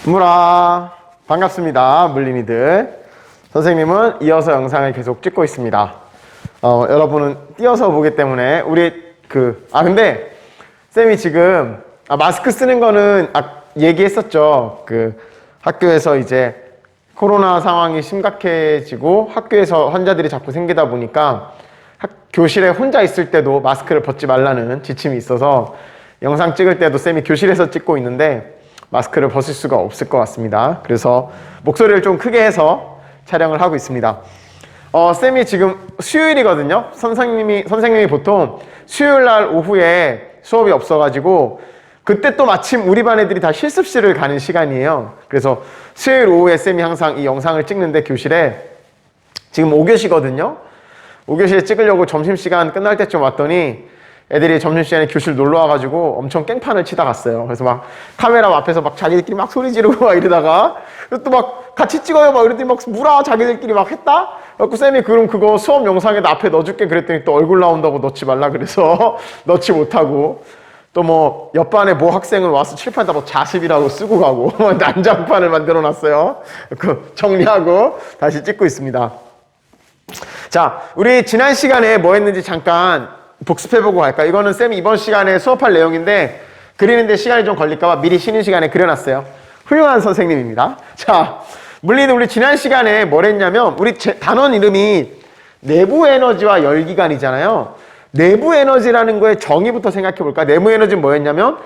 무라 반갑습니다. 물린이들. 선생님은 이어서 영상을 계속 찍고 있습니다. 여러분은 띄어서 보기 때문에 근데 쌤이 지금 마스크 쓰는 거는 얘기했었죠. 학교에서 이제 코로나 상황이 심각해지고 학교에서 환자들이 자꾸 생기다 보니까 교실에 혼자 있을 때도 마스크를 벗지 말라는 지침이 있어서 영상 찍을 때도 쌤이 교실에서 찍고 있는데 마스크를 벗을 수가 없을 것 같습니다. 그래서 목소리를 좀 크게 해서 촬영을 하고 있습니다. 쌤이 지금 수요일이거든요. 선생님이 보통 수요일 날 오후에 수업이 없어가지고 그때 또 마침 우리 반 애들이 다 실습실을 가는 시간이에요. 그래서 수요일 오후에 쌤이 항상 이 영상을 찍는데 교실에 지금 5교시거든요. 5교시에 찍으려고 점심시간 끝날 때쯤 왔더니 애들이 점심시간에 교실 놀러 와가지고 엄청 깽판을 치다 갔어요. 그래서 막 카메라 앞에서 막 자기들끼리 막 소리 지르고 막 이러다가 또 막 같이 찍어요 막 이러더니 막 무라 자기들끼리 막 했다? 그래갖고 쌤이 그럼 그거 수업 영상에다 앞에 넣어줄게 그랬더니 또 얼굴 나온다고 넣지 말라 그래서 넣지 못하고 또 뭐 옆반에 모 학생은 와서 칠판에다 뭐 자습이라고 쓰고 가고 난장판을 만들어 놨어요. 정리하고 다시 찍고 있습니다. 자, 우리 지난 시간에 뭐 했는지 잠깐 복습해보고 갈까? 이거는 쌤이 이번 시간에 수업할 내용인데 그리는데 시간이 좀 걸릴까봐 미리 쉬는 시간에 그려놨어요. 훌륭한 선생님입니다. 자, 물리는 우리 지난 시간에 뭘 했냐면 우리 단원 이름이 내부 에너지와 열기관이잖아요. 내부 에너지라는 거의 정의부터 생각해볼까? 내부 에너지는 뭐였냐면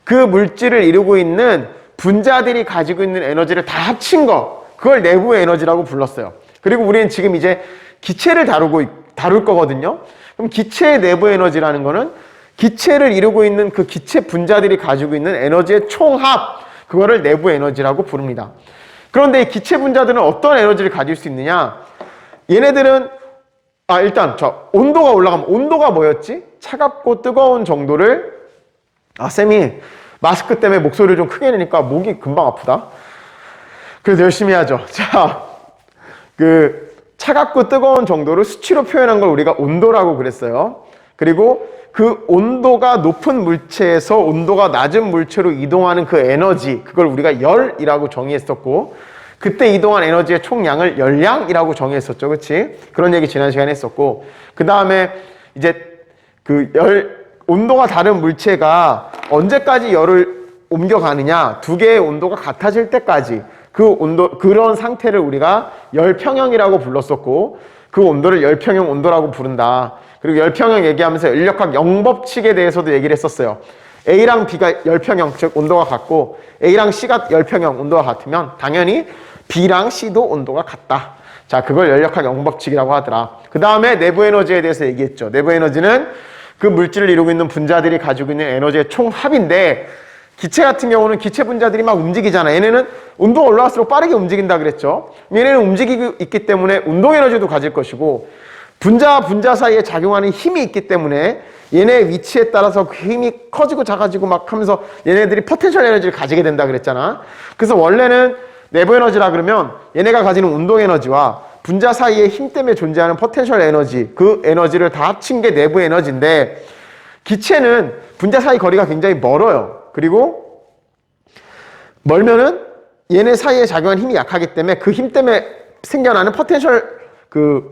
그 물질을 이루고 있는 분자들이 가지고 있는 에너지를 다 합친 거, 그걸 내부 에너지라고 불렀어요. 그리고 우리는 지금 이제 기체를 다룰 거거든요. 그럼 기체의 내부 에너지라는 거는 기체를 이루고 있는 그 기체 분자들이 가지고 있는 에너지의 총합, 그거를 내부 에너지라고 부릅니다. 그런데 이 기체 분자들은 어떤 에너지를 가질 수 있느냐? 얘네들은 일단 온도가 올라가면 온도가 뭐였지? 차갑고 뜨거운 정도를 쌤이 마스크 때문에 목소리를 좀 크게 내니까 목이 금방 아프다. 그래서 열심히 하죠. 자, 차갑고 뜨거운 정도를 수치로 표현한 걸 우리가 온도라고 그랬어요. 그리고 그 온도가 높은 물체에서 온도가 낮은 물체로 이동하는 그 에너지, 그걸 우리가 열이라고 정의했었고, 그때 이동한 에너지의 총량을 열량이라고 정의했었죠. 그치? 그런 얘기 지난 시간에 했었고, 그 다음에 이제 온도가 다른 물체가 언제까지 열을 옮겨가느냐, 두 개의 온도가 같아질 때까지 그런 상태를 우리가 열평형이라고 불렀었고, 그 온도를 열평형 온도라고 부른다. 그리고 열평형 얘기하면서 열역학 영법칙에 대해서도 얘기를 했었어요. A랑 B가 열평형, 즉 온도가 같고 A랑 C가 열평형 온도가 같으면 당연히 B랑 C도 온도가 같다. 자, 그걸 열역학 영법칙이라고 하더라. 그 다음에 내부 에너지에 대해서 얘기했죠. 내부 에너지는 그 물질을 이루고 있는 분자들이 가지고 있는 에너지의 총합인데, 기체 같은 경우는 기체 분자들이 막 움직이잖아. 얘네는 온도가 올라갈수록 빠르게 움직인다 그랬죠. 얘네는 움직이고 있기 때문에 운동 에너지도 가질 것이고, 분자 사이에 작용하는 힘이 있기 때문에 얘네 위치에 따라서 그 힘이 커지고 작아지고 막 하면서 얘네들이 포텐셜 에너지를 가지게 된다 그랬잖아. 그래서 원래는 내부 에너지라 그러면 얘네가 가지는 운동 에너지와 분자 사이의 힘 때문에 존재하는 포텐셜 에너지, 그 에너지를 다 합친 게 내부 에너지인데, 기체는 분자 사이 거리가 굉장히 멀어요. 그리고 멀면은 얘네 사이에 작용하는 힘이 약하기 때문에 그 힘 때문에 생겨나는 포텐셜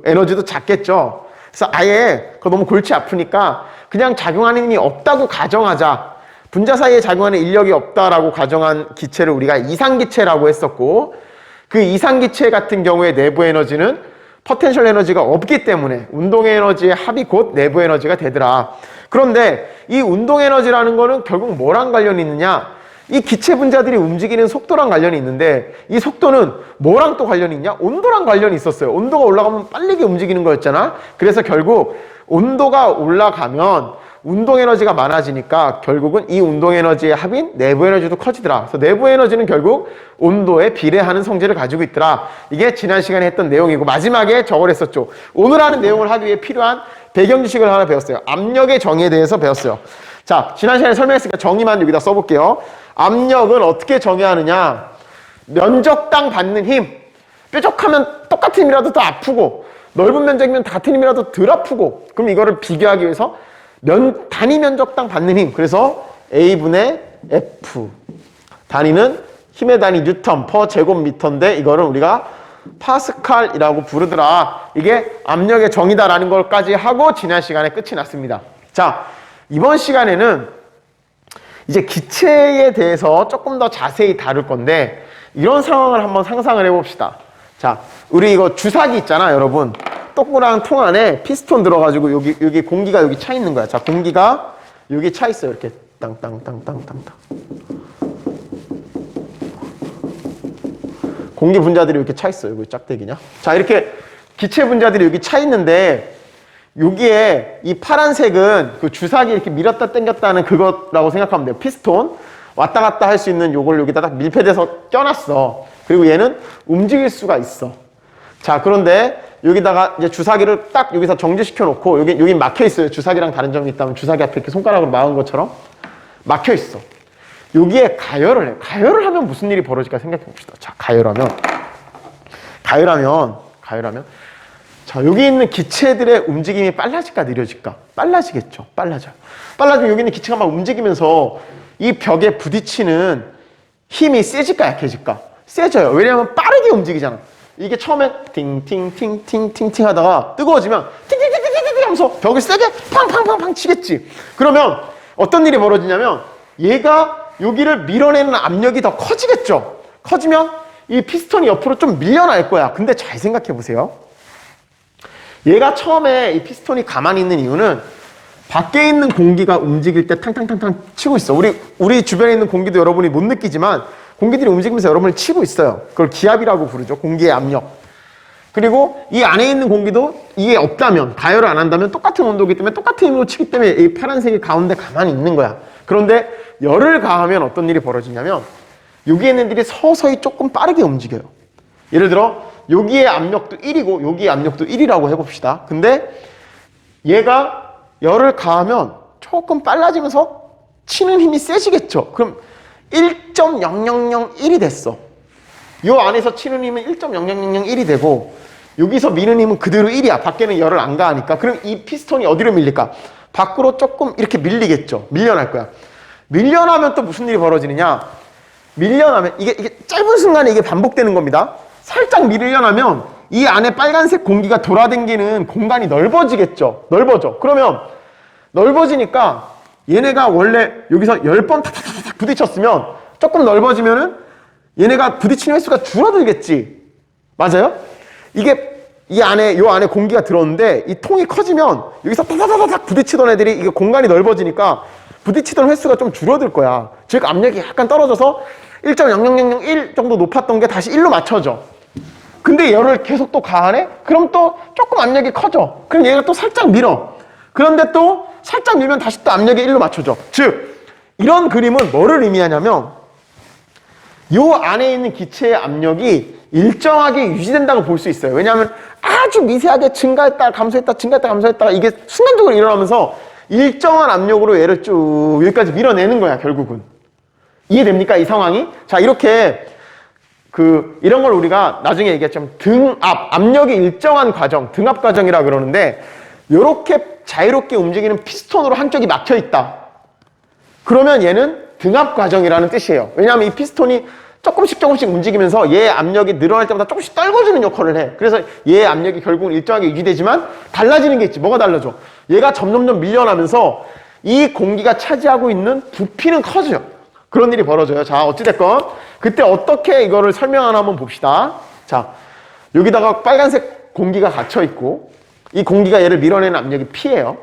에너지도 작겠죠. 그래서 아예 그거 너무 골치 아프니까 그냥 작용하는 힘이 없다고 가정하자. 분자 사이에 작용하는 인력이 없다라고 가정한 기체를 우리가 이상기체라고 했었고, 그 이상기체 같은 경우에 내부 에너지는 포텐셜 에너지가 없기 때문에 운동 에너지의 합이 곧 내부 에너지가 되더라. 그런데 이 운동 에너지라는 거는 결국 뭐랑 관련이 있느냐? 이 기체 분자들이 움직이는 속도랑 관련이 있는데, 이 속도는 뭐랑 또 관련이 있냐? 온도랑 관련이 있었어요. 온도가 올라가면 빠르게 움직이는 거였잖아. 그래서 결국 온도가 올라가면 운동 에너지가 많아지니까 결국은 이 운동 에너지의 합인 내부 에너지도 커지더라. 그래서 내부 에너지는 결국 온도에 비례하는 성질을 가지고 있더라. 이게 지난 시간에 했던 내용이고, 마지막에 저걸 했었죠. 오늘 하는 내용을 하기 위해 필요한 배경 지식을 하나 배웠어요. 압력의 정의에 대해서 배웠어요. 자, 지난 시간에 설명했으니까 정의만 여기다 써볼게요. 압력은 어떻게 정의하느냐? 면적당 받는 힘. 뾰족하면 똑같은 힘이라도 더 아프고, 넓은 면적이면 같은 힘이라도 덜 아프고, 그럼 이거를 비교하기 위해서 단위 면적당 받는 힘. 그래서 A분의 F. 단위는 힘의 단위 뉴턴 퍼 제곱미터인데 이거를 우리가 파스칼이라고 부르더라. 이게 압력의 정의다라는 걸까지 하고 지난 시간에 끝이 났습니다. 자, 이번 시간에는 이제 기체에 대해서 조금 더 자세히 다룰 건데 이런 상황을 한번 상상을 해봅시다. 자, 우리 이거 주사기 있잖아, 여러분. 동그란 통 안에 피스톤 들어가지고 여기 공기가 여기 차 있는 거야. 자, 공기가 여기 차 있어요. 이렇게 땅땅땅땅땅땅. 공기 분자들이 이렇게 차 있어요. 여기 짝대기냐? 자, 이렇게 기체 분자들이 여기 차 있는데 여기에 이 파란색은 그 주사기 이렇게 밀었다 당겼다 하는 그거라고 생각하면 돼요. 피스톤. 왔다 갔다 할 수 있는 요걸 여기다 딱 밀폐돼서 껴놨어. 그리고 얘는 움직일 수가 있어. 자, 그런데 여기다가 이제 주사기를 딱 여기서 정지시켜 놓고 여기 막혀 있어요. 주사기랑 다른 점이 있다면 주사기 앞에 이렇게 손가락으로 막은 것처럼 막혀 있어. 여기에 가열을 해. 가열을 하면 무슨 일이 벌어질까 생각해 봅시다. 자, 가열하면 자, 여기 있는 기체들의 움직임이 빨라질까 느려질까? 빨라지겠죠. 빨라지면 여기 있는 기체가 막 움직이면서 이 벽에 부딪히는 힘이 세질까 약해질까? 세져요. 왜냐하면 빠르게 움직이잖아. 이게 처음에 팅팅팅팅팅팅 하다가 뜨거워지면 팅팅팅팅팅 하면서 벽을 세게 팡팡팡팡 치겠지. 그러면 어떤 일이 벌어지냐면 얘가 여기를 밀어내는 압력이 더 커지겠죠. 커지면 이 피스톤이 옆으로 좀 밀려날 거야. 근데 잘 생각해 보세요. 얘가 처음에 이 피스톤이 가만히 있는 이유는 밖에 있는 공기가 움직일 때 탕탕탕탕 치고 있어. 우리 주변에 있는 공기도 여러분이 못 느끼지만 공기들이 움직이면서 여러분을 치고 있어요. 그걸 기압이라고 부르죠. 공기의 압력. 그리고 이 안에 있는 공기도 이게 없다면, 가열을 안 한다면 똑같은 온도이기 때문에 똑같은 힘으로 치기 때문에 이 파란색이 가운데 가만히 있는 거야. 그런데 열을 가하면 어떤 일이 벌어지냐면 여기에 있는 애들이 서서히 조금 빠르게 움직여요. 예를 들어 여기의 압력도 1이고 여기의 압력도 1이라고 해봅시다. 근데 얘가 열을 가하면 조금 빨라지면서 치는 힘이 세지겠죠. 그럼 1.0001이 됐어. 이 안에서 치는 힘은 1.0001이 되고 여기서 미는 힘은 그대로 1이야. 밖에는 열을 안 가하니까. 그럼 이 피스톤이 어디로 밀릴까? 밖으로 조금 이렇게 밀리겠죠. 밀려날 거야. 밀려나면 또 무슨 일이 벌어지느냐? 밀려나면 이게 짧은 순간에 이게 반복되는 겁니다. 살짝 밀려나면 이 안에 빨간색 공기가 돌아다니는 공간이 넓어지겠죠. 넓어져. 그러면 넓어지니까 얘네가 원래 여기서 10번 탁탁탁탁 부딪혔으면 조금 넓어지면은 얘네가 부딪히는 횟수가 줄어들겠지. 맞아요? 요 안에 공기가 들어오는데 이 통이 커지면 여기서 타타타닥 부딪히던 애들이 이게 공간이 넓어지니까 부딪히던 횟수가 좀 줄어들 거야. 즉 압력이 약간 떨어져서 1.00001 정도 높았던 게 다시 1로 맞춰져. 근데 열을 계속 또 가하네? 그럼 또 조금 압력이 커져. 그럼 얘가 또 살짝 밀어. 그런데 또 살짝 밀면 다시 또 압력이 1로 맞춰져. 즉 이런 그림은 뭐를 의미하냐면 요 안에 있는 기체의 압력이 일정하게 유지된다고 볼 수 있어요. 왜냐하면 아주 미세하게 증가했다 감소했다 증가했다 감소했다가 이게 순간적으로 일어나면서 일정한 압력으로 얘를 쭉 여기까지 밀어내는 거야. 결국은 이해됩니까? 이 상황이? 자, 이렇게 이런 걸 우리가 나중에 얘기했지만 압력이 일정한 과정, 등압 과정이라 그러는데 이렇게 자유롭게 움직이는 피스톤으로 한쪽이 막혀 있다. 그러면 얘는 등압 과정이라는 뜻이에요. 왜냐하면 이 피스톤이 조금씩 움직이면서 얘의 압력이 늘어날 때마다 조금씩 떨궈주는 역할을 해. 그래서 얘의 압력이 결국은 일정하게 유지되지만 달라지는 게 있지. 뭐가 달라져? 얘가 점점점 밀려나면서 이 공기가 차지하고 있는 부피는 커져요. 그런 일이 벌어져요. 자, 어찌됐건 그때 어떻게 이거를 설명하나 한번 봅시다. 자, 여기다가 빨간색 공기가 갇혀있고 이 공기가 얘를 밀어내는 압력이 P예요.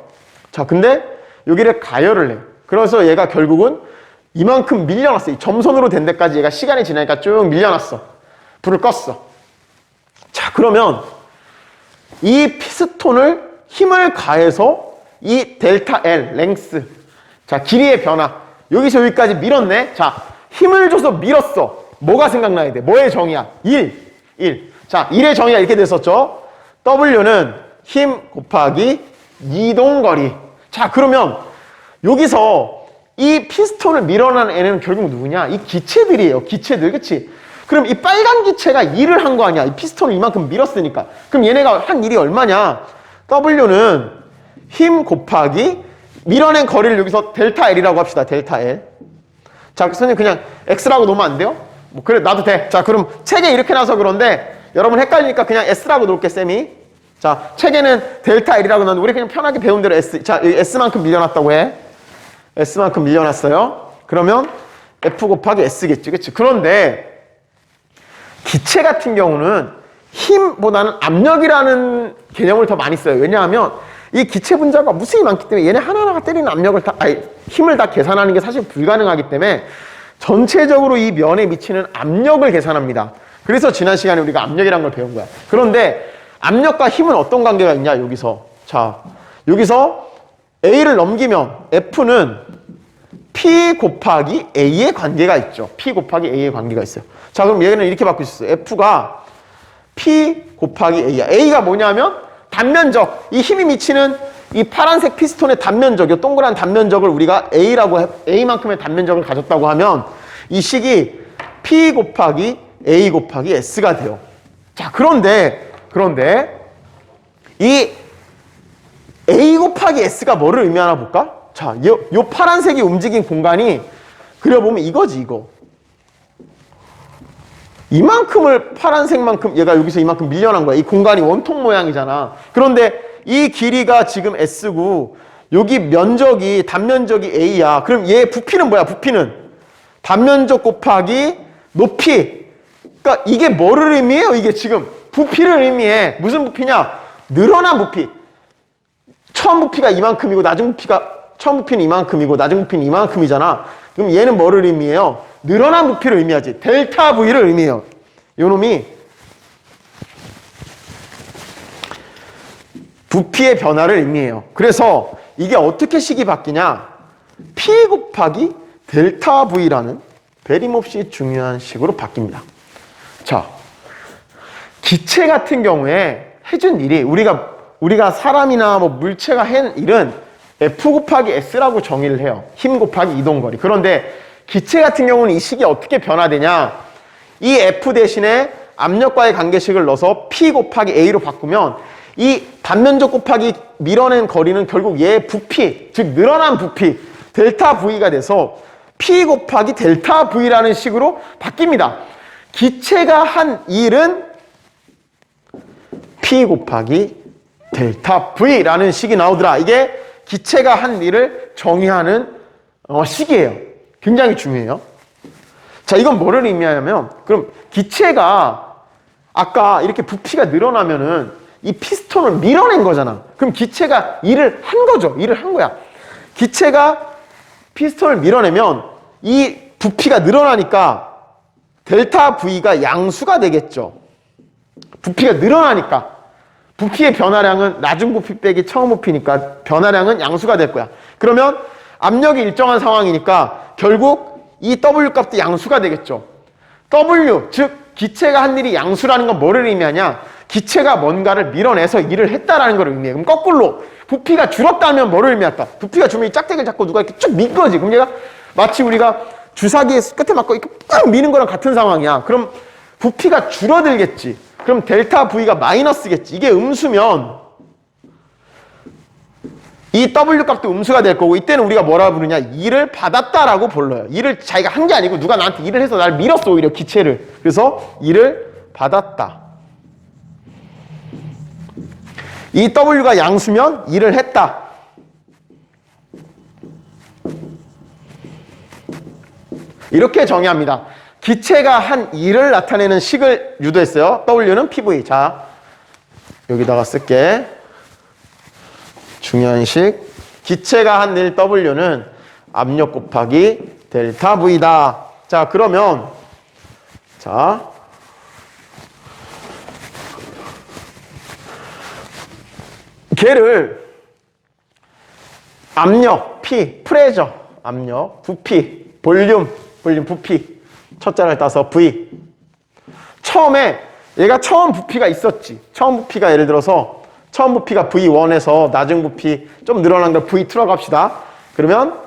자, 근데 여기를 가열을 해. 그래서 얘가 결국은 이만큼 밀려났어. 이 점선으로 된 데까지 얘가 시간이 지나니까 쭉 밀려났어. 불을 껐어. 자, 그러면 이 피스톤을 힘을 가해서 이 델타 L, 랭스, 자, 길이의 변화, 여기서 여기까지 밀었네. 자, 힘을 줘서 밀었어. 뭐가 생각나야 돼? 뭐의 정의야? 1. 자, 1의 정의가 이렇게 됐었죠. W는 힘 곱하기 이동거리. 자, 그러면 여기서 이 피스톤을 밀어낸 애는 결국 누구냐? 이 기체들이에요. 기체들, 그치? 그럼 이 빨간 기체가 일을 한 거 아니야? 이 피스톤을 이만큼 밀었으니까. 그럼 얘네가 한 일이 얼마냐? W는 힘 곱하기 밀어낸 거리를 여기서 델타 L이라고 합시다. 델타 L. 자, 선생님 그냥 X라고 놓으면 안 돼요? 뭐 그래 놔도 돼. 자, 그럼 책에 이렇게 나서 그런데 여러분 헷갈리니까 그냥 S라고 놓을게, 쌤이. 자, 책에는 델타 L이라고 놨는데 우리 그냥 편하게 배운 대로 S. 자, 여기 S만큼 밀려났다고 해. S만큼 밀려났어요. 그러면 F 곱하기 S겠지, 그치? 그런데 기체 같은 경우는 힘보다는 압력이라는 개념을 더 많이 써요. 왜냐하면 이 기체 분자가 무수히 많기 때문에 얘네 하나하나가 때리는 압력을 힘을 다 계산하는 게 사실 불가능하기 때문에 전체적으로 이 면에 미치는 압력을 계산합니다. 그래서 지난 시간에 우리가 압력이라는 걸 배운 거야. 그런데 압력과 힘은 어떤 관계가 있냐, 여기서. 자, 여기서 A를 넘기면 F는 P 곱하기 A의 관계가 있죠. P 곱하기 A의 관계가 있어요. 자, 그럼 얘는 이렇게 바꿀 수 있어요. F가 P 곱하기 A야. A가 뭐냐면 단면적. 이 힘이 미치는 이 파란색 피스톤의 단면적, 이 동그란 단면적을 우리가 A만큼의 단면적을 가졌다고 하면 이 식이 P 곱하기 A 곱하기 S가 돼요. 자, 그런데 이 A 곱하기 S가 뭐를 의미하나 볼까? 자, 요 파란색이 움직인 공간이 그려보면 이거지, 이거. 이만큼을 파란색만큼 얘가 여기서 이만큼 밀려난 거야. 이 공간이 원통 모양이잖아. 그런데 이 길이가 지금 S고 여기 면적이 단면적이 A야. 그럼 얘 부피는 뭐야? 부피는 단면적 곱하기 높이. 그러니까 이게 뭐를 의미해요? 이게 지금 부피를 의미해. 무슨 부피냐? 늘어난 부피. 처음 부피가 이만큼이고 처음 부피는 이만큼이고 낮은 부피는 이만큼이잖아. 그럼 얘는 뭐를 의미해요? 늘어난 부피를 의미하지. 델타 V를 의미해요. 요 놈이 부피의 변화를 의미해요. 그래서 이게 어떻게 식이 바뀌냐? P 곱하기 델타 V라는 배림없이 중요한 식으로 바뀝니다. 자, 기체 같은 경우에 해준 일이 우리가 사람이나 뭐 물체가 한 일은 F 곱하기 S라고 정의를 해요. 힘 곱하기 이동거리. 그런데 기체 같은 경우는 이 식이 어떻게 변화되냐? 이 F 대신에 압력과의 관계식을 넣어서 P 곱하기 A로 바꾸면 이 단면적 곱하기 밀어낸 거리는 결국 얘의 부피, 즉 늘어난 부피, 델타 V가 돼서 P 곱하기 델타 V라는 식으로 바뀝니다. 기체가 한 일은 P 곱하기 델타 V라는 식이 나오더라. 이게 기체가 한 일을 정의하는 식이에요. 굉장히 중요해요. 자, 이건 뭐를 의미하냐면, 그럼 기체가 아까 이렇게 부피가 늘어나면은 이 피스톤을 밀어낸 거잖아. 그럼 기체가 일을 한 거죠. 일을 한 거야. 기체가 피스톤을 밀어내면 이 부피가 늘어나니까 델타 V가 양수가 되겠죠. 부피가 늘어나니까. 부피의 변화량은 낮은 부피 빼기 처음 부피니까 변화량은 양수가 될 거야. 그러면 압력이 일정한 상황이니까 결국 이 W 값도 양수가 되겠죠. W, 즉 기체가 한 일이 양수라는 건 뭐를 의미하냐? 기체가 뭔가를 밀어내서 일을 했다라는 걸 의미해. 그럼 거꾸로 부피가 줄었다면 뭐를 의미할까? 부피가 줄면 이 짝대기를 잡고 누가 이렇게 쭉 밀 거지. 그럼 얘가 마치 우리가 주사기에 끝에 맞고 이렇게 꽉 미는 거랑 같은 상황이야. 그럼 부피가 줄어들겠지. 그럼 델타 V가 마이너스겠지. 이게 음수면 이 W 값도 음수가 될 거고, 이때는 우리가 뭐라 부르냐? 일을 받았다라고 불러요. 일을 자기가 한 게 아니고 누가 나한테 일을 해서 날 밀었어, 오히려 기체를. 그래서 일을 받았다. 이 W가 양수면 일을 했다. 이렇게 정의합니다. 기체가 한 일을 나타내는 식을 유도했어요. W는 PV. 자, 여기다가 쓸게. 중요한 식. 기체가 한 일 W는 압력 곱하기 델타 V다. 자, 그러면 자, 걔를 압력, P, 프레저, 압력, 부피, 볼륨, 부피 첫자를 따서 V. 처음에 얘가 처음 부피가 있었지. 처음 부피가 예를 들어서 처음 부피가 V1에서 낮은 부피 좀 늘어난 걸 V2라고 합시다. 그러면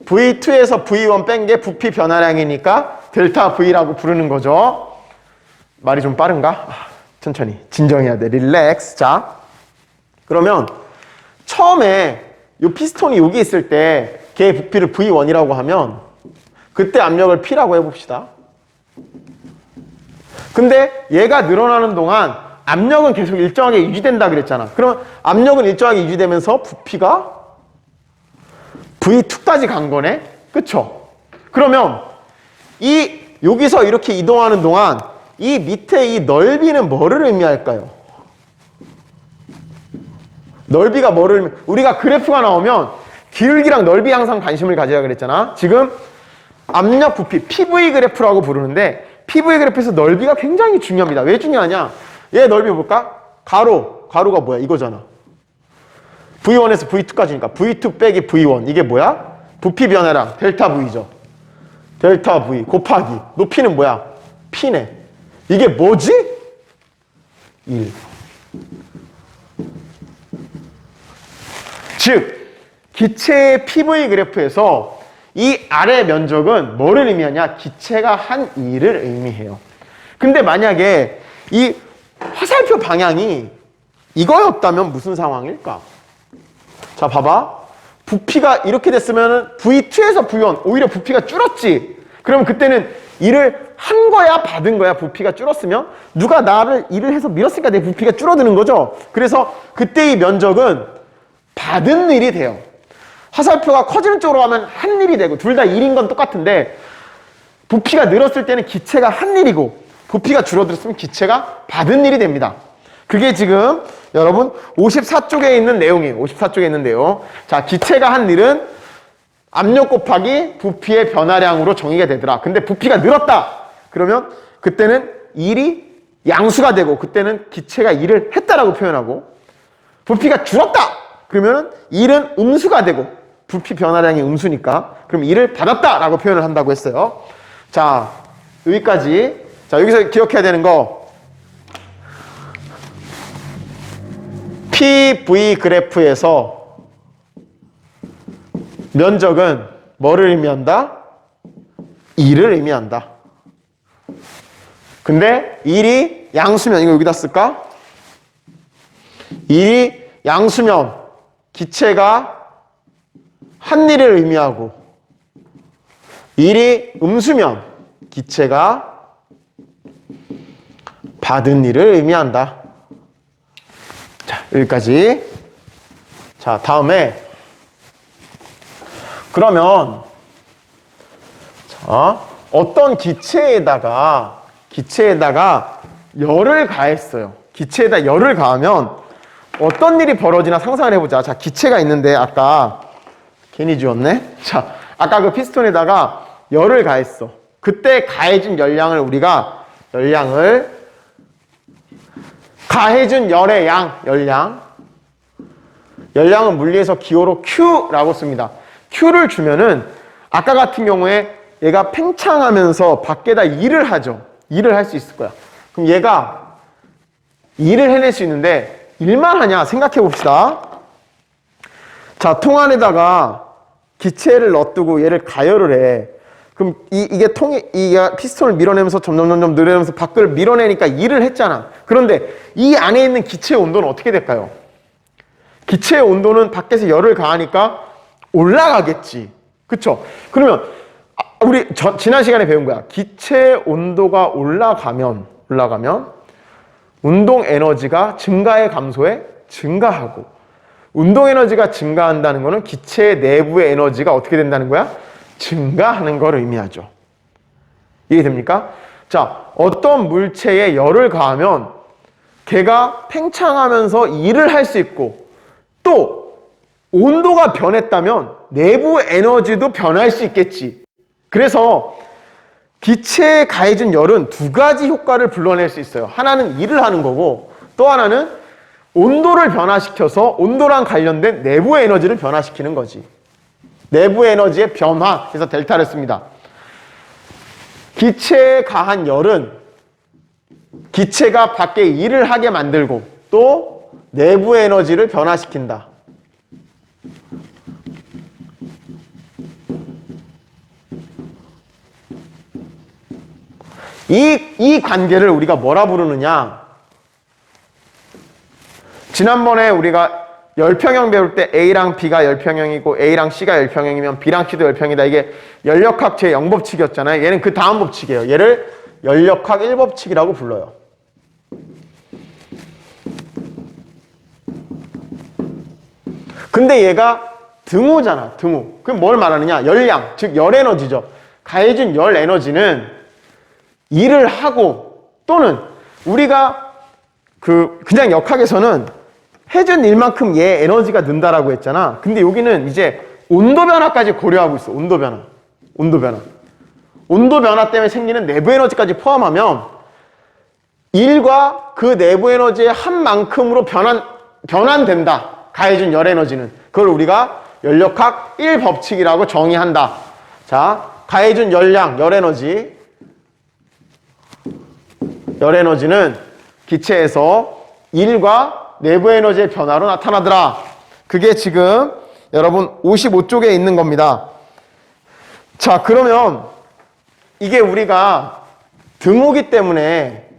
V2에서 V1 뺀 게 부피 변화량이니까 델타 V라고 부르는 거죠. 말이 좀 빠른가? 천천히. 진정해야 돼. 릴렉스. 자, 그러면 처음에 이 피스톤이 여기 있을 때 걔의 부피를 V1이라고 하면 그때 압력을 P라고 해봅시다. 근데 얘가 늘어나는 동안 압력은 계속 일정하게 유지된다 그랬잖아. 그럼 압력은 일정하게 유지되면서 부피가 V2까지 간 거네? 그쵸? 그러면 여기서 이렇게 이동하는 동안 이 밑에 이 넓이는 뭐를 의미할까요? 넓이가 우리가 그래프가 나오면 기울기랑 넓이 항상 관심을 가져야 그랬잖아. 지금 압력 부피, PV 그래프라고 부르는데 PV 그래프에서 넓이가 굉장히 중요합니다. 왜 중요하냐? 얘 넓이 볼까? 가로가 뭐야? 이거잖아. V1에서 V2까지니까 V2 빼기 V1 이게 뭐야? 부피 변화량 델타 V죠. 델타 V 곱하기 높이는 뭐야? P네. 이게 뭐지? 1. 즉 기체의 PV 그래프에서 이 아래 면적은 뭐를 의미하냐? 기체가 한 일을 의미해요. 근데 만약에 이 화살표 방향이 이거였다면 무슨 상황일까? 자, 봐봐. 부피가 이렇게 됐으면 V2에서 V1 오히려 부피가 줄었지. 그럼 그때는 일을 한 거야 받은 거야? 부피가 줄었으면 누가 나를 일을 해서 밀었으니까 내 부피가 줄어드는 거죠. 그래서 그때 이 면적은 받은 일이 돼요. 화살표가 커지는 쪽으로 가면 한 일이 되고 둘 다 일인 건 똑같은데 부피가 늘었을 때는 기체가 한 일이고 부피가 줄어들었으면 기체가 받은 일이 됩니다. 그게 지금 여러분 54쪽에 있는 내용이에요. 54쪽에 있는 내용. 자, 기체가 한 일은 압력 곱하기 부피의 변화량으로 정의가 되더라. 근데 부피가 늘었다. 그러면 그때는 일이 양수가 되고 그때는 기체가 일을 했다라고 표현하고 부피가 줄었다. 그러면 일은 음수가 되고 부피 변화량이 음수니까 그럼 일을 받았다라고 표현을 한다고 했어요. 자, 여기까지. 자, 여기서 기억해야 되는 거 PV 그래프에서 면적은 뭐를 의미한다? 일을 의미한다. 근데 일이 양수면 이거 여기다 쓸까? 일이 양수면 기체가 한 일을 의미하고 일이 음수면 기체가 받은 일을 의미한다. 자, 여기까지. 자, 다음에 그러면 자, 어떤 기체에다가 열을 가했어요. 기체에다 열을 가하면 어떤 일이 벌어지나 상상을 해보자. 자, 기체가 있는데 아까 괜히 지웠네. 자, 아까 그 피스톤에다가 열을 가했어. 그때 가해진 열량을 가해준 열의 양, 열량은 물리에서 기호로 Q라고 씁니다. Q를 주면은 아까 같은 경우에 얘가 팽창하면서 밖에다 일을 하죠. 일을 할 수 있을 거야. 그럼 얘가 일을 해낼 수 있는데 일만 하냐 생각해 봅시다. 자, 통 안에다가 기체를 넣어두고 얘를 가열을 해. 그럼 이게 피스톤을 밀어내면서 점점 늘어내면서 밖을 밀어내니까 일을 했잖아. 그런데 이 안에 있는 기체의 온도는 어떻게 될까요? 기체의 온도는 밖에서 열을 가하니까 올라가겠지. 그쵸? 그러면 우리 지난 시간에 배운 거야. 기체의 온도가 올라가면 운동 에너지가 증가해 감소해? 증가하고. 운동 에너지가 증가한다는 거는 기체 내부의 에너지가 어떻게 된다는 거야? 증가하는 걸 의미하죠. 이해됩니까? 자, 어떤 물체에 열을 가하면 걔가 팽창하면서 일을 할 수 있고 또 온도가 변했다면 내부 에너지도 변할 수 있겠지. 그래서 기체에 가해진 열은 두 가지 효과를 불러낼 수 있어요. 하나는 일을 하는 거고 또 하나는 온도를 변화시켜서 온도랑 관련된 내부 에너지를 변화시키는 거지. 내부 에너지의 변화, 그래서 델타를 씁니다. 기체에 가한 열은 기체가 밖에 일을 하게 만들고 또 내부 에너지를 변화시킨다. 이 관계를 우리가 뭐라 부르느냐? 지난번에 우리가 열평형 배울 때 A랑 B가 열평형이고 A랑 C가 열평형이면 B랑 C도 열평이다. 이게 연력학 제0법칙이었잖아요. 얘는 그 다음 법칙이에요. 얘를 연력학 1법칙이라고 불러요. 근데 얘가 등호잖아, 등호. 그럼 뭘 말하느냐? 열량, 즉 열에너지죠. 가해준 열 에너지는 일을 하고 또는 우리가 그냥 역학에서는 해준 일만큼 얘 에너지가 는다라고 했잖아. 근데 여기는 이제 온도 변화까지 고려하고 있어. 온도 변화. 온도 변화. 온도 변화 때문에 생기는 내부 에너지까지 포함하면 일과 그 내부 에너지의 한 만큼으로 변환된다. 가해준 열 에너지는. 그걸 우리가 연력학 1법칙이라고 정의한다. 자, 가해준 열량, 열 에너지는 기체에서 일과 내부 에너지의 변화로 나타나더라. 그게 지금 여러분 55쪽에 있는 겁니다. 자, 그러면 이게 우리가 등호기 때문에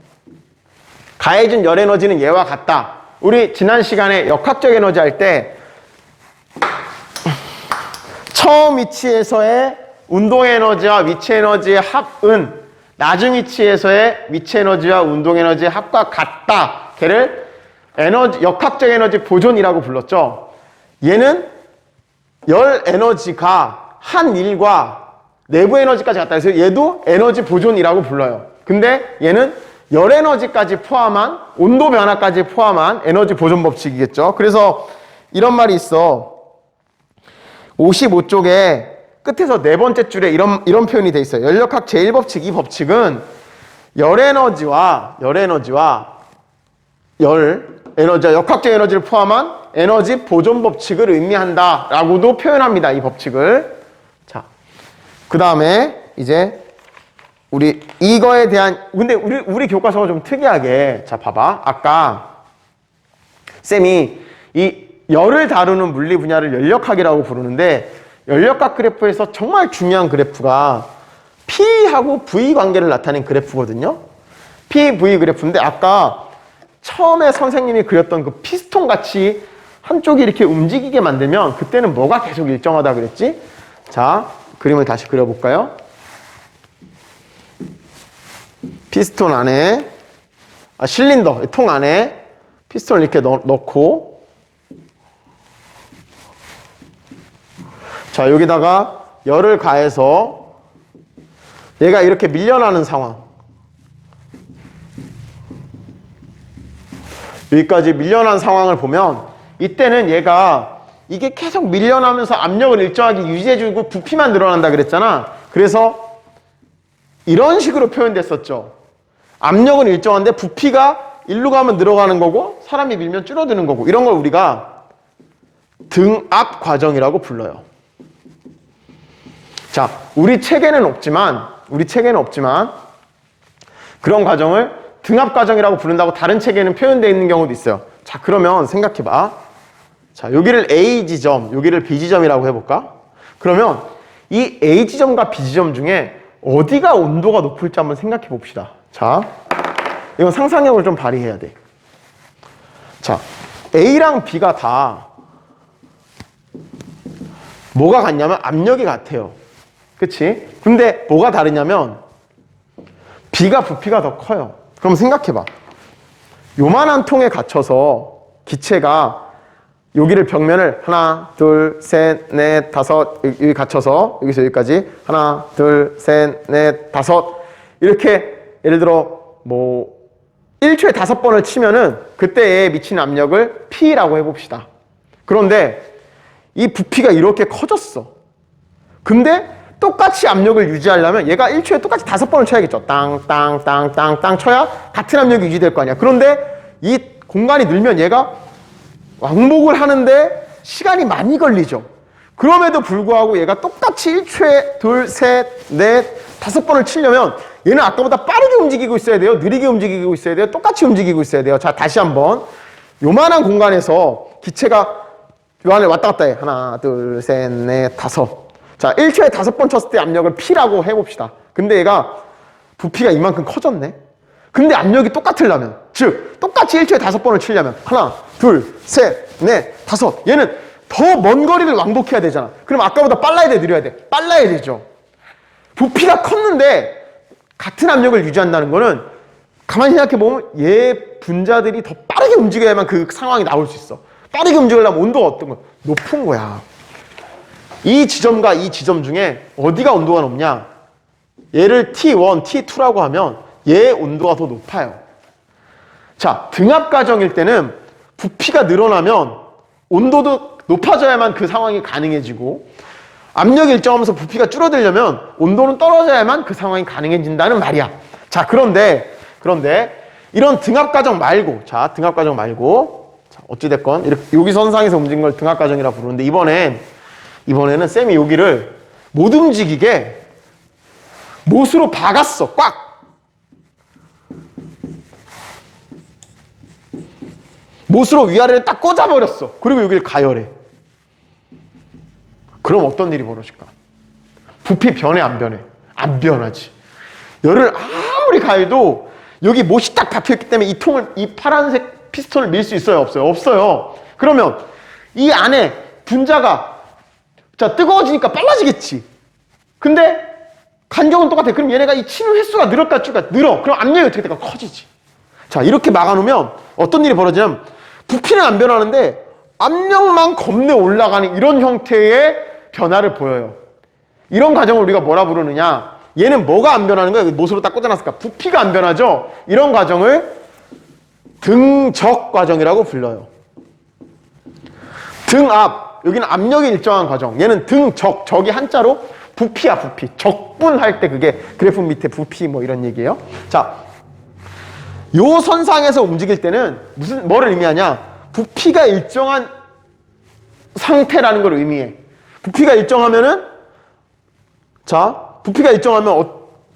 가해준 열 에너지는 얘와 같다. 우리 지난 시간에 역학적 에너지 할 때 처음 위치에서의 운동 에너지와 위치 에너지의 합은 나중 위치에서의 위치 에너지와 운동 에너지의 합과 같다. 걔를 역학적 에너지 보존이라고 불렀죠. 얘는 열 에너지가 한 일과 내부 에너지까지 같다 해서 얘도 에너지 보존이라고 불러요. 근데 얘는 열 에너지까지 포함한 온도 변화까지 포함한 에너지 보존 법칙이겠죠. 그래서 이런 말이 있어. 55쪽에 끝에서 네 번째 줄에 이런 표현이 돼 있어요. 연력학 제1법칙. 이 법칙은 열 에너지와 역학적 에너지를 포함한 에너지 보존 법칙을 의미한다라고도 표현합니다. 이 법칙을. 자, 그 다음에 이제 우리 이거에 대한 근데 우리 교과서가 좀 특이하게 자 봐봐. 아까 쌤이 이 열을 다루는 물리 분야를 연력학이라고 부르는데 연력학 그래프에서 정말 중요한 그래프가 P하고 V 관계를 나타낸 그래프거든요. P, V 그래프인데 아까 처음에 선생님이 그렸던 그 피스톤 같이 한쪽이 이렇게 움직이게 만들면 그때는 뭐가 계속 일정하다 그랬지? 자, 그림을 다시 그려볼까요? 피스톤 안에 실린더, 통 안에 피스톤을 이렇게 넣고 자, 여기다가 열을 가해서 얘가 이렇게 밀려나는 상황. 여기까지 밀려난 상황을 보면 이때는 얘가 이게 계속 밀려나면서 압력을 일정하게 유지해주고 부피만 늘어난다 그랬잖아. 그래서 이런 식으로 표현됐었죠. 압력은 일정한데 부피가 일로 가면 늘어가는 거고 사람이 밀면 줄어드는 거고 이런 걸 우리가 등압 과정이라고 불러요. 자, 우리 책에는 없지만 그런 과정을 등압 과정이라고 부른다고 다른 책에는 표현되어 있는 경우도 있어요. 자, 그러면 생각해봐. 자, 여기를 A 지점, 여기를 B 지점이라고 해볼까? 그러면 이 A 지점과 B 지점 중에 어디가 온도가 높을지 한번 생각해 봅시다. 자, 이건 상상력을 좀 발휘해야 돼. 자, A랑 B가 다 뭐가 같냐면 압력이 같아요. 그치? 근데 뭐가 다르냐면 B가 부피가 더 커요. 그럼 생각해봐. 요만한 통에 갇혀서 기체가 여기를 벽면을 하나, 둘, 셋, 넷, 다섯 여기 갇혀서 여기서 여기까지 하나, 둘, 셋, 넷, 다섯 이렇게 예를 들어 뭐 1초에 5번을 치면은 그때에 미치는 압력을 P라고 해봅시다. 그런데 이 부피가 이렇게 커졌어. 근데 똑같이 압력을 유지하려면 얘가 1초에 똑같이 5번을 쳐야겠죠. 땅 쳐야 같은 압력이 유지될 거 아니야. 그런데 이 공간이 늘면 얘가 왕복을 하는데 시간이 많이 걸리죠. 그럼에도 불구하고 얘가 똑같이 1초에 둘, 셋, 넷, 5번을 치려면 얘는 아까보다 빠르게 움직이고 있어야 돼요? 느리게 움직이고 있어야 돼요? 똑같이 움직이고 있어야 돼요? 자, 다시 한번. 요만한 공간에서 기체가 요 안에 왔다 갔다 해. 하나, 둘, 셋, 넷, 다섯. 자, 1초에 5번 쳤을 때 압력을 P라고 해봅시다. 근데 얘가 부피가 이만큼 커졌네. 근데 압력이 똑같으려면, 즉 똑같이 1초에 5번을 치려면 하나, 둘, 셋, 넷, 다섯. 얘는 더 먼 거리를 왕복해야 되잖아. 그럼 아까보다 빨라야 돼, 느려야 돼? 빨라야 되죠. 부피가 컸는데 같은 압력을 유지한다는 거는 가만히 생각해보면 얘 분자들이 더 빠르게 움직여야만 그 상황이 나올 수 있어. 빠르게 움직이려면 온도가 어떤 거야? 높은 거야. 이 지점과 이 지점 중에 어디가 온도가 높냐? 얘를 T1, T2라고 하면 얘 온도가 더 높아요. 자, 등압 과정일 때는 부피가 늘어나면 온도도 높아져야만 그 상황이 가능해지고, 압력이 일정하면서 부피가 줄어들려면 온도는 떨어져야만 그 상황이 가능해진다는 말이야. 자, 그런데 이런 등압 과정 말고, 자, 어찌됐건 이렇게 여기 선상에서 움직인 걸 등압 과정이라 부르는데, 이번에는 쌤이 여기를 못 움직이게 못으로 박았어. 꽉. 못으로 위아래를 딱 꽂아버렸어. 그리고 여기를 가열해. 그럼 어떤 일이 벌어질까? 부피 변해, 안 변해? 안 변하지. 열을 아무리 가해도 여기 못이 딱 박혀있기 때문에 이 파란색 피스톤을 밀 수 있어요, 없어요? 없어요. 그러면 이 안에 분자가 자, 뜨거워지니까 빨라지겠지. 근데 간격은 똑같아. 그럼 얘네가 이 치는 횟수가 늘었다 줄까? 늘어. 그럼 압력이 어떻게 될까? 커지지. 자, 이렇게 막아놓으면 어떤 일이 벌어지냐면 부피는 안 변하는데 압력만 겁내 올라가는 이런 형태의 변화를 보여요. 이런 과정을 우리가 뭐라 부르느냐? 얘는 뭐가 안 변하는 거야? 못으로 딱 꽂아놨을까? 부피가 안 변하죠? 이런 과정을 등적 과정이라고 불러요. 등압, 여기는 압력이 일정한 과정. 얘는 등적, 적이 한자로 부피야, 부피. 적분할 때 그게 그래프 밑에 부피 뭐 이런 얘기예요. 자, 요 선상에서 움직일 때는 뭐를 의미하냐? 부피가 일정한 상태라는 걸 의미해. 부피가 일정하면은, 자, 부피가 일정하면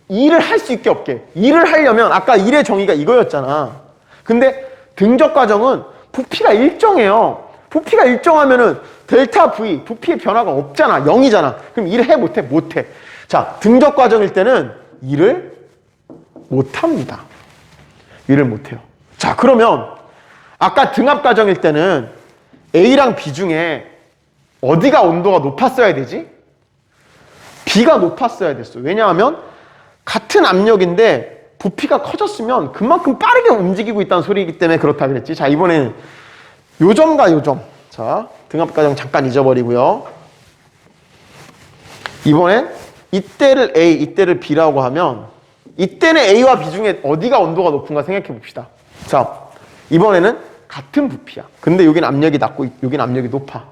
일을 할 수 있게 없게. 일을 하려면 아까 일의 정의가 이거였잖아. 근데 등적 과정은 부피가 일정해요. 부피가 일정하면은 델타 V, 부피의 변화가 없잖아. 0이잖아. 그럼 일을 해, 못해? 못해. 자, 등적 과정일 때는 일을 못합니다. 일을 못해요. 자, 그러면 아까 등압 과정일 때는 A랑 B 중에 어디가 온도가 높았어야 되지? B가 높았어야 됐어. 왜냐하면 같은 압력인데 부피가 커졌으면 그만큼 빠르게 움직이고 있다는 소리이기 때문에 그렇다 그랬지. 자, 이번에는 요 점과 요 점. 자, 등압 과정 잠깐 잊어버리고요. 이번엔 이때를 A, 이때를 B라고 하면 이때는 A와 B 중에 어디가 온도가 높은가 생각해 봅시다. 자, 이번에는 같은 부피야. 근데 여기는 압력이 낮고 여기는 압력이 높아.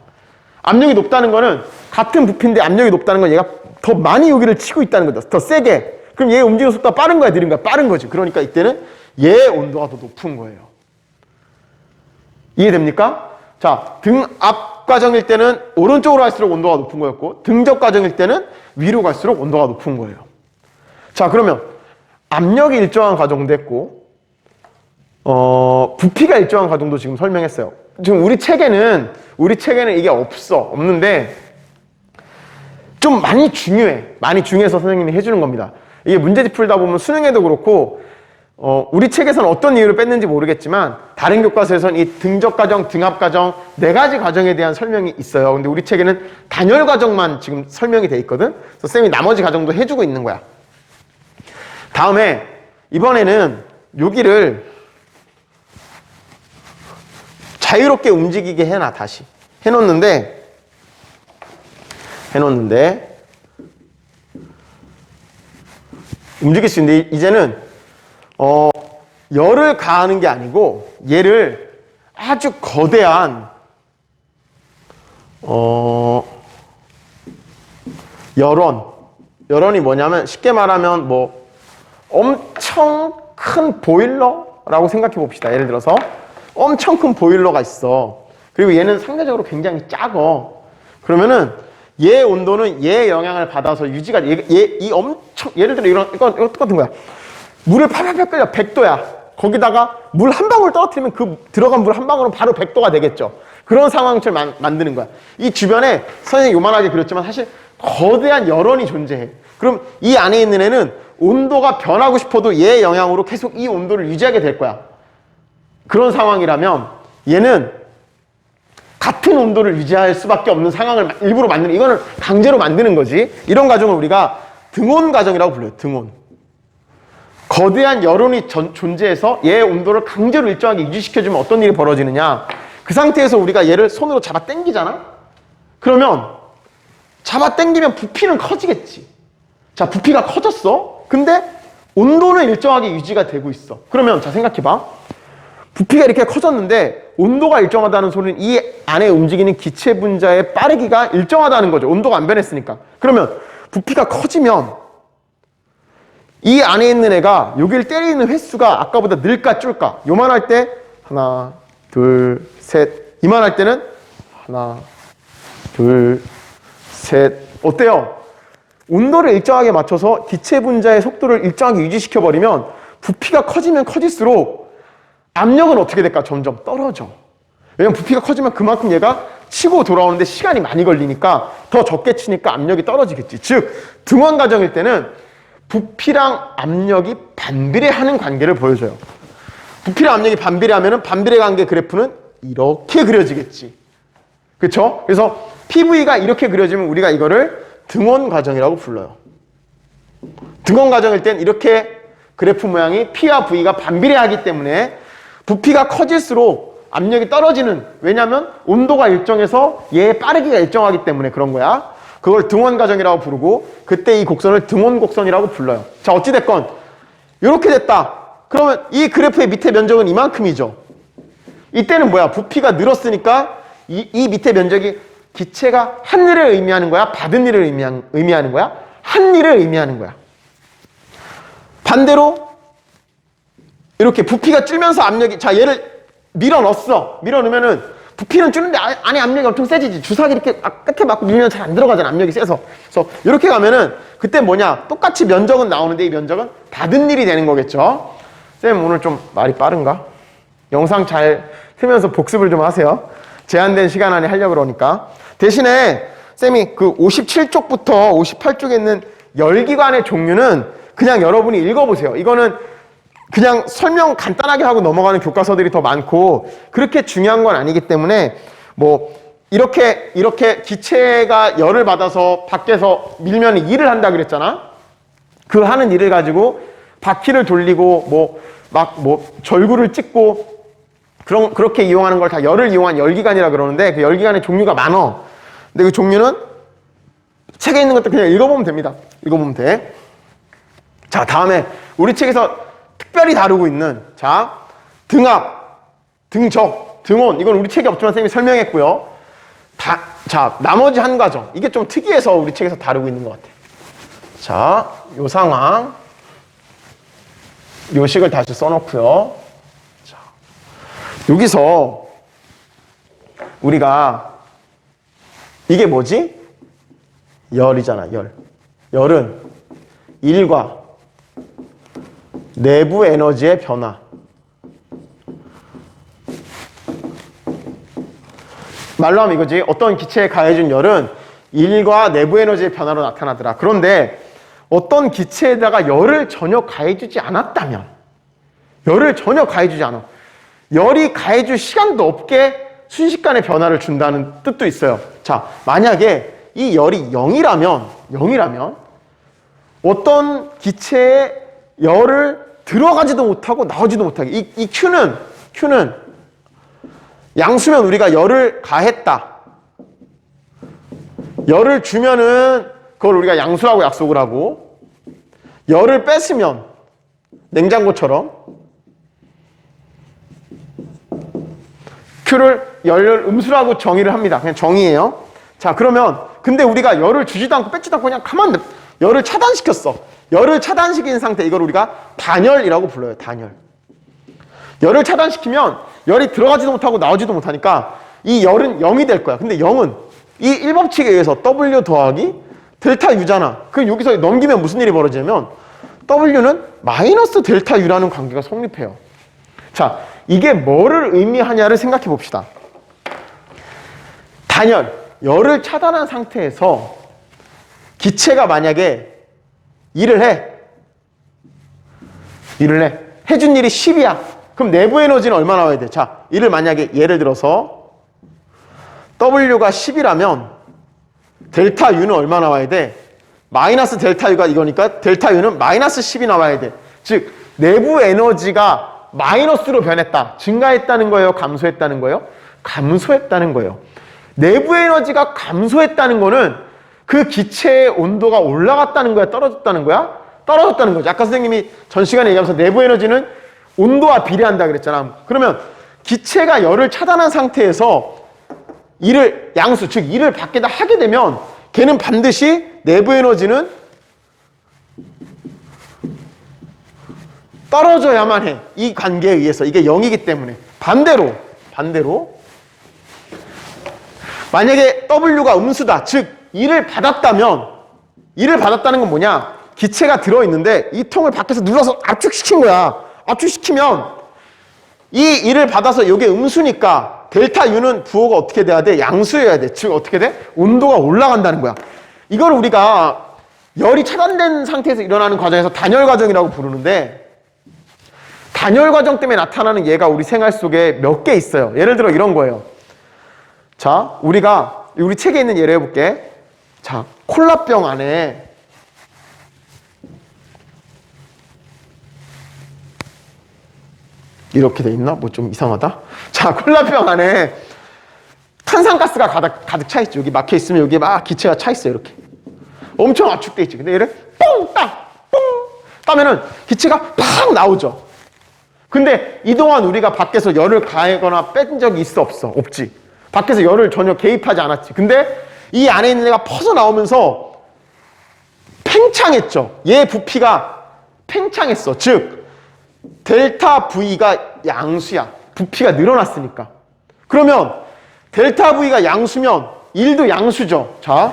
압력이 높다는 거는 같은 부피인데 압력이 높다는 건 얘가 더 많이 여기를 치고 있다는 거죠. 더 세게. 그럼 얘 움직이는 속도가 빠른 거야, 느린 거야? 빠른 거지. 그러니까 이때는 얘 온도가 더 높은 거예요. 이해됩니까? 자, 등압 과정일 때는 오른쪽으로 갈수록 온도가 높은 거였고, 등적 과정일 때는 위로 갈수록 온도가 높은 거예요. 자, 그러면 압력이 일정한 과정도 했고, 부피가 일정한 과정도 지금 설명했어요. 지금 우리 책에는 이게 없는데 좀 많이 중요해. 많이 중요해서 선생님이 해주는 겁니다. 이게 문제집 풀다 보면 수능에도 그렇고, 우리 책에서는 어떤 이유를 뺐는지 모르겠지만 다른 교과서에서는 이 등적 과정, 등압 과정 4가지 과정에 대한 설명이 있어요. 근데 우리 책에는 단열 과정만 지금 설명이 돼 있거든. 그래서 쌤이 나머지 과정도 해주고 있는 거야. 다음에 이번에는 여기를 자유롭게 움직이게 해놔. 다시 해놓는데 움직일 수 있는데 이제는 열을 가하는 게 아니고 얘를 아주 거대한 열원이 뭐냐면 쉽게 말하면 뭐 엄청 큰 보일러라고 생각해 봅시다. 예를 들어서 엄청 큰 보일러가 있어. 그리고 얘는 상대적으로 굉장히 작어. 그러면은 얘 온도는 얘 영향을 받아서 유지가 예를 들어 이거 똑같은 거야. 물을 팔팔팔 끓여 100도야. 거기다가 물 한 방울 떨어뜨리면 그 들어간 물 한 방울은 바로 100도가 되겠죠. 그런 상황을 만드는 거야. 이 주변에 선생님이 요만하게 그렸지만 사실 거대한 열원이 존재해. 그럼 이 안에 있는 애는 온도가 변하고 싶어도 얘 영향으로 계속 이 온도를 유지하게 될 거야. 그런 상황이라면 얘는 같은 온도를 유지할 수밖에 없는 상황을 일부러 만드는, 이거는 강제로 만드는 거지. 이런 과정을 우리가 등온 과정이라고 불러요. 등온. 거대한 여론이 존재해서 얘의 온도를 강제로 일정하게 유지시켜주면 어떤 일이 벌어지느냐. 그 상태에서 우리가 얘를 손으로 잡아 당기잖아? 그러면 잡아 당기면 부피는 커지겠지. 자, 부피가 커졌어. 근데 온도는 일정하게 유지가 되고 있어. 그러면 자, 생각해봐. 부피가 이렇게 커졌는데 온도가 일정하다는 소리는 이 안에 움직이는 기체 분자의 빠르기가 일정하다는 거죠. 온도가 안 변했으니까. 그러면 부피가 커지면 이 안에 있는 애가 여기를 때리는 횟수가 아까보다 늘까 줄까? 요만할 때 하나, 둘, 셋. 이만할 때는 하나, 둘, 셋. 어때요? 온도를 일정하게 맞춰서 기체 분자의 속도를 일정하게 유지시켜버리면 부피가 커지면 커질수록 압력은 어떻게 될까? 점점 떨어져. 왜냐면 부피가 커지면 그만큼 얘가 치고 돌아오는데 시간이 많이 걸리니까 더 적게 치니까 압력이 떨어지겠지. 즉, 등원 과정일 때는 부피랑 압력이 반비례하는 관계를 보여줘요. 부피랑 압력이 반비례하면 반비례 관계 그래프는 이렇게 그려지겠지. 그렇죠? 그래서 PV가 이렇게 그려지면 우리가 이거를 등원 과정이라고 불러요. 등원 과정일 땐 이렇게 그래프 모양이 P와 V가 반비례하기 때문에 부피가 커질수록 압력이 떨어지는, 왜냐하면 온도가 일정해서 얘의 빠르기가 일정하기 때문에 그런 거야. 그걸 등원 과정이라고 부르고 그때 이 곡선을 등원 곡선이라고 불러요. 자, 어찌됐건 이렇게 됐다. 그러면 이 그래프의 밑에 면적은 이만큼이죠. 이때는 뭐야? 부피가 늘었으니까 이 밑에 면적이 기체가 한 일을 의미하는 거야? 받은 일을 의미하는 거야? 한 일을 의미하는 거야. 반대로 이렇게 부피가 줄면서 압력이, 자, 얘를 밀어 넣으면은 부피는 줄는데 안에 압력이 엄청 세지지. 주사기 이렇게 끝에 맞고 밀면 잘 안 들어가잖아. 압력이 세서. 그래서 이렇게 가면은 그때 뭐냐? 똑같이 면적은 나오는데 이 면적은 받은 일이 되는 거겠죠. 쌤 오늘 좀 말이 빠른가? 영상 잘 틀면서 복습을 좀 하세요. 제한된 시간 안에 하려고 그러니까. 대신에 쌤이 그 57쪽부터 58쪽에 있는 열기관의 종류는 그냥 여러분이 읽어보세요. 이거는 그냥 설명 간단하게 하고 넘어가는 교과서들이 더 많고 그렇게 중요한 건 아니기 때문에 뭐 이렇게 기체가 열을 받아서 밖에서 밀면 일을 한다 그랬잖아. 그 하는 일을 가지고 바퀴를 돌리고 절구를 찍고 그렇게 이용하는 걸 다 열을 이용한 열기관이라 그러는데 그 열기관의 종류가 많어. 근데 그 종류는 책에 있는 것도 그냥 읽어보면 됩니다. 읽어보면 돼. 자, 다음에 우리 책에서 특별히 다루고 있는, 자, 등압, 등적, 등온. 이건 우리 책에 없지만 선생님이 설명했고요. 자, 나머지 한 과정. 이게 좀 특이해서 우리 책에서 다루고 있는 것 같아요. 자, 요 상황. 요 식을 다시 써놓고요. 자, 여기서 우리가 이게 뭐지? 열이잖아, 열. 열은 일과 내부 에너지의 변화. 말로 하면 이거지. 어떤 기체에 가해준 열은 일과 내부 에너지의 변화로 나타나더라. 그런데 어떤 기체에다가 열을 전혀 가해주지 않았다면, 열을 전혀 가해주지 않아. 열이 가해줄 시간도 없게 순식간에 변화를 준다는 뜻도 있어요. 자, 만약에 이 열이 0이라면 어떤 기체에 열을 들어가지도 못하고 나오지도 못하게. 이 Q는 양수면 우리가 열을 가했다. 열을 주면은 그걸 우리가 양수라고 약속을 하고, 열을 뺐으면 냉장고처럼 Q를 열 음수라고 정의를 합니다. 그냥 정의예요. 자, 그러면 근데 우리가 열을 주지도 않고 뺏지도 않고 그냥 가만 열을 차단시켰어. 열을 차단시킨 상태, 이걸 우리가 단열이라고 불러요. 단열. 열을 차단시키면 열이 들어가지도 못하고 나오지도 못하니까 이 열은 0이 될 거야. 근데 0은 이 1법칙에 의해서 W 더하기 델타 U잖아. 그럼 여기서 넘기면 무슨 일이 벌어지냐면 W는 마이너스 델타 U라는 관계가 성립해요. 자, 이게 뭐를 의미하냐를 생각해 봅시다. 단열, 열을 차단한 상태에서 기체가 만약에 일을 해. 해준 일이 10이야. 그럼 내부 에너지는 얼마 나와야 돼? 자, 이를 만약에 예를 들어서 W가 10이라면 델타 U는 얼마 나와야 돼? 마이너스 델타 U가 이거니까 델타 U는 마이너스 10이 나와야 돼. 즉 내부 에너지가 마이너스로 변했다. 증가했다는 거예요? 감소했다는 거예요? 감소했다는 거예요. 내부 에너지가 감소했다는 거는 그 기체의 온도가 올라갔다는 거야? 떨어졌다는 거야? 떨어졌다는 거죠. 아까 선생님이 전 시간에 얘기하면서 내부 에너지는 온도와 비례한다 그랬잖아. 그러면 기체가 열을 차단한 상태에서 일을 양수, 즉 일을 밖에다 하게 되면 걔는 반드시 내부 에너지는 떨어져야만 해. 이 관계에 의해서. 이게 0이기 때문에. 반대로 만약에 W가 음수다. 즉 일을 받았다면, 일을 받았다는 건 뭐냐? 기체가 들어있는데 이 통을 밖에서 눌러서 압축시킨 거야. 압축시키면 이 일을 받아서 이게 음수니까 델타 U는 부호가 어떻게 돼야 돼? 양수여야 돼. 즉 어떻게 돼? 온도가 올라간다는 거야. 이걸 우리가 열이 차단된 상태에서 일어나는 과정에서 단열 과정이라고 부르는데, 단열 과정 때문에 나타나는 예가 우리 생활 속에 몇 개 있어요. 예를 들어 이런 거예요. 자, 우리가 우리 책에 있는 예를 해볼게. 자, 콜라병 안에 이렇게 돼 있나? 뭐 좀 이상하다. 자, 콜라병 안에 탄산가스가 가득 차 있죠. 여기 막혀 있으면 여기에 막 기체가 차 있어요. 이렇게 엄청 압축돼 있지. 근데 얘를 뽕 따면은 기체가 팍 나오죠. 근데 이동안 우리가 밖에서 열을 가하거나 뺀 적이 있어? 없어? 없지. 밖에서 열을 전혀 개입하지 않았지. 근데 이 안에 있는 애가 퍼져 나오면서 팽창했죠. 얘 부피가 팽창했어. 즉 델타 V가 양수야. 부피가 늘어났으니까. 그러면 델타 V가 양수면 1도 양수죠. 자,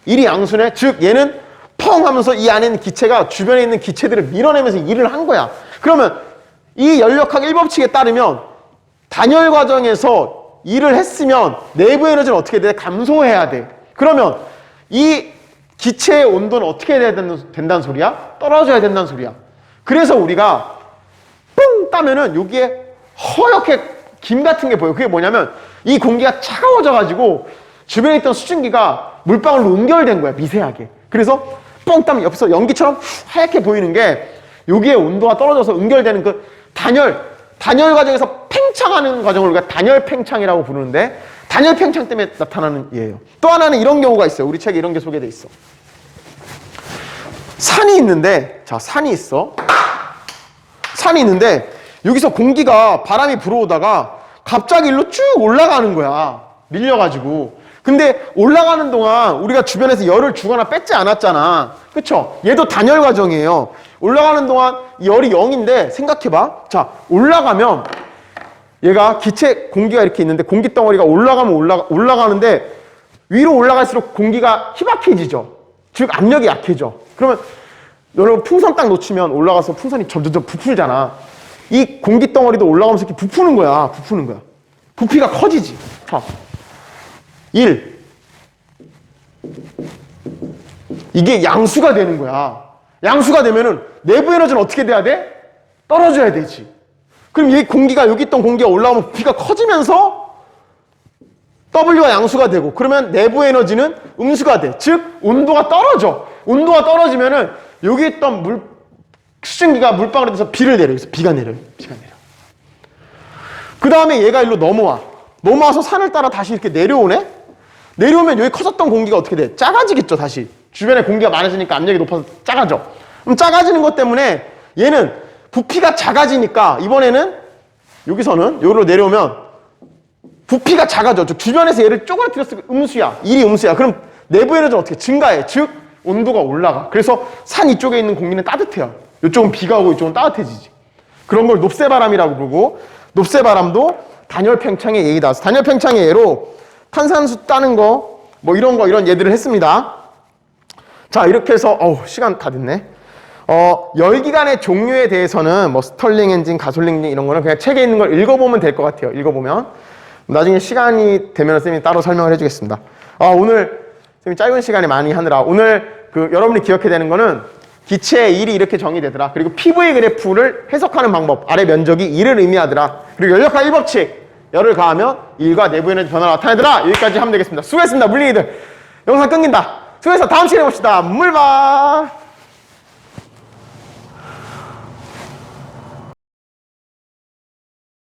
1이 양수네. 즉 얘는 펑 하면서 이 안에 있는 기체가 주변에 있는 기체들을 밀어내면서 일을 한 거야. 그러면 이 연력학 1법칙에 따르면 단열 과정에서 일을 했으면 내부 에너지는 어떻게 돼? 감소해야 돼. 그러면 이 기체의 온도는 어떻게 해야 된다는 소리야? 떨어져야 된다는 소리야. 그래서 우리가 뿡 따면은 여기에 허옇게 김 같은 게 보여. 그게 뭐냐면 이 공기가 차가워져가지고 주변에 있던 수증기가 물방울로 응결된 거야. 미세하게. 그래서 뻥 따면 옆에서 연기처럼 하얗게 보이는 게 여기에 온도가 떨어져서 응결되는 그 단열 과정에서 팽창하는 과정을 우리가 단열 팽창이라고 부르는데, 단열 팽창 때문에 나타나는 예예요. 또 하나는 이런 경우가 있어요. 우리 책에 이런 게 소개돼 있어. 산이 있는데, 자, 산이 있어. 산이 있는데 여기서 공기가 바람이 불어오다가 갑자기 일로 쭉 올라가는 거야. 밀려가지고. 근데 올라가는 동안 우리가 주변에서 열을 주거나 뺐지 않았잖아. 그쵸? 얘도 단열 과정이에요. 올라가는 동안 열이 0인데 생각해봐. 자, 올라가면 얘가 기체 공기가 이렇게 있는데 공기 덩어리가 올라가면 올라가는데 위로 올라갈수록 공기가 희박해지죠. 즉 압력이 약해져. 그러면 여러분 풍선 딱 놓치면 올라가서 풍선이 점점 부풀잖아. 이 공기 덩어리도 올라가면서 이렇게 부푸는 거야. 부피가 커지지. 자, 1. 이게 양수가 되는 거야. 양수가 되면은 내부 에너지는 어떻게 돼야 돼? 떨어져야 되지. 그럼 이 공기가, 여기 있던 공기가 올라오면 부피가 커지면서 W가 양수가 되고, 그러면 내부 에너지는 음수가 돼. 즉 온도가 떨어져. 온도가 떨어지면은 여기 있던 수증기가 물방울에 돼서 비를 내려. 그래서 비가 내려요. 그 다음에 얘가 일로 넘어와서 산을 따라 다시 이렇게 내려오네? 내려오면 여기 커졌던 공기가 어떻게 돼? 작아지겠죠, 다시. 주변에 공기가 많아지니까 압력이 높아서 작아져. 그럼 작아지는 것 때문에 얘는 부피가 작아지니까 이번에는 여기서는 여기로 내려오면 부피가 작아져. 즉 주변에서 얘를 쪼그라뜨렸을 때 음수야. 1이 음수야. 그럼 내부 에너지는 어떻게 증가해? 즉 온도가 올라가. 그래서 산 이쪽에 있는 공기는 따뜻해요. 이쪽은 비가 오고 이쪽은 따뜻해지지. 그런 걸 높새바람이라고 부르고, 높새바람도 단열 팽창의 예이다. 단열 팽창의 예로 탄산수 따는 거, 뭐 이런 예들을 했습니다. 자, 이렇게 해서 시간 다 됐네. 열기관의 종류에 대해서는 뭐 스털링 엔진, 가솔린 엔진 이런 거는 그냥 책에 있는 걸 읽어보면 될 것 같아요. 읽어보면 나중에 시간이 되면 쌤이 따로 설명을 해주겠습니다. 오늘 쌤이 짧은 시간에 많이 하느라 오늘 여러분이 기억해야 되는 거는 기체의 1이 이렇게 정의되더라. 그리고 PV 그래프를 해석하는 방법, 아래 면적이 1을 의미하더라. 그리고 연력학 1법칙, 열을 가하면 1과 내부 에너지 변화가 나타나더라. 여기까지 하면 되겠습니다. 수고했습니다. 물리이들. 영상 끊긴다. 수고해서 다음 시간에 봅시다. 물봐.